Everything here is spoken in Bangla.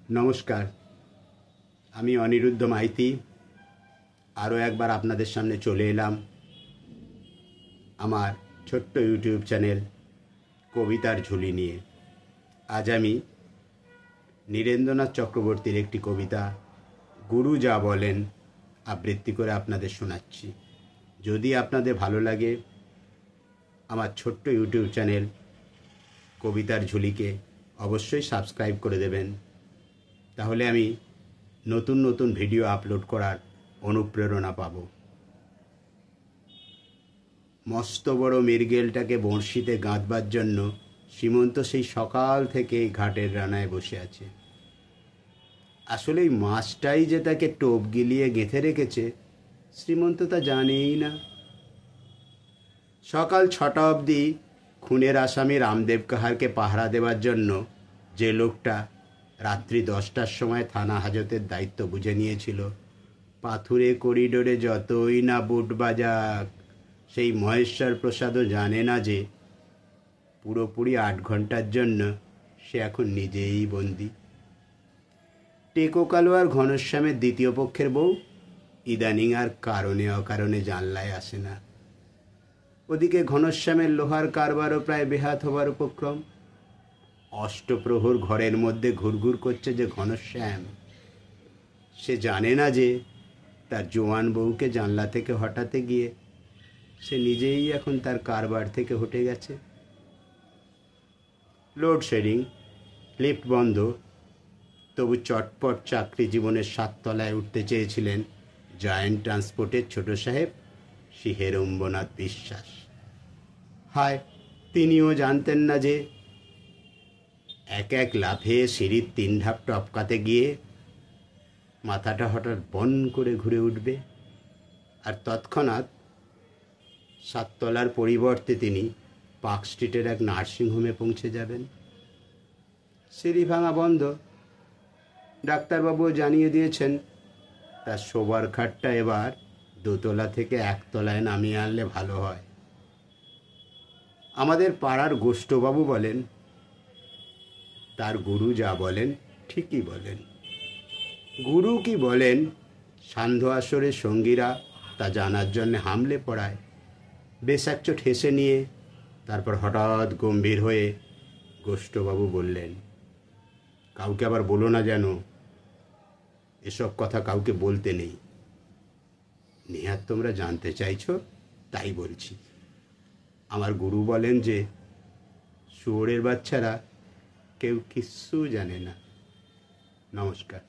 নমস্কার, আমি অনিরুদ্ধ মাইতি আরও একবার আপনাদের সামনে চলে এলাম আমার ছোট্ট ইউটিউব চ্যানেল কবিতার ঝুলি নিয়ে। আজ আমি নীরেন্দ্রনাথ চক্রবর্তীর একটি কবিতা গুরু যা বলেন আবৃত্তি করে আপনাদের শোনাচ্ছি। যদি আপনাদের ভালো লাগে আমার ছোট্ট ইউটিউব চ্যানেল কবিতার ঝুলিকে অবশ্যই সাবস্ক্রাইব করে দেবেন, তাহলে আমি নতুন নতুন ভিডিও আপলোড করার অনুপ্রেরণা পাব। মস্ত বড় মৃগেলটাকে বঁড়শিতে গাঁথবার জন্য সীমন্ত সেই সকাল থেকে ঘাটের রানায় বসে আছে। আসলে এই মাছটাই যে তাকে টোপ গিলিয়ে গেঁথে রেখেছে শ্রীমন্ত তা জানেই না। সকাল 6টা অবধি খুনের আসামি রামদেব কাহারকে পাহারা দেওয়ার জন্য যে লোকটা রাত্রি 10টার সময় থানা হাজতের দায়িত্ব বুঝে নিয়েছিল, পাথুরে করিডোরে যতই না বুট বাজাক, সেই মহেশ্বর প্রসাদও জানে না যে পুরোপুরি 8 ঘন্টার জন্য সে এখন নিজেই বন্দি। টেকো কালোয়ার ঘনশ্যামের দ্বিতীয় পক্ষের বউ ইদানিং আর কারণে অকারণে জানলায় আসে না। ওদিকে ঘনশ্যামের লোহার কারবারও প্রায় বেহাত হবার উপক্রম। অষ্টপ্রহর ঘরের মধ্যে ঘুরঘুর করছে যে ঘনশ্যাম, সে জানে না যে তার জোয়ান বউকে জানলা থেকে হটাতে গিয়ে সে নিজেই এখন তার কারবার থেকে হটে গেছে। লোডশেডিং, লিফট বন্ধ, তবু চটপট চাকরি জীবনের 7 তলায় উঠতে চেয়েছিলেন জায়েন্ট ট্রান্সপোর্টের ছোট সাহেব শিহেরম্বনাথ বিশ্বাস। হায়, তিনিও জানতেন না যে এক এক লাফে সিঁড়ির 3 ধাপ টপকাতে গিয়ে মাথাটা হঠাৎ বন করে ঘুরে উঠবে, আর তৎক্ষণাৎ 7 তলার পরিবর্তে তিনি পার্ক স্ট্রিটের এক নার্সিংহোমে পৌঁছে যাবেন। সিঁড়ি ভাঙা বন্ধ। ডাক্তারবাবুও জানিয়ে দিয়েছেন তার শোবার খাটটা এবার 2 তলা থেকে 1 তলায় নামিয়ে আনলে ভালো হয়। আমাদের পাড়ার গোষ্ঠবাবু বলেন তার গুরু যা বলেন ঠিকই বলেন। গুরু কি বলেন সান্ধ্য আসরের সঙ্গীরা তা জানার জন্য হামলে পড়ায়। বেশ একচোট হেসে নিয়ে তারপর হঠাৎ গম্ভীর হয়ে গোষ্ঠবাবু বললেন, কাউকে আবার বলো না যেন, এসব কথা কাউকে বলতে নেই। নেহাত তোমরা জানতে চাইছো তাই বলছি। আমার গুরু বলেন যে শুয়োরের বাচ্চারা কেউ কিচ্ছু জানে না। নমস্কার।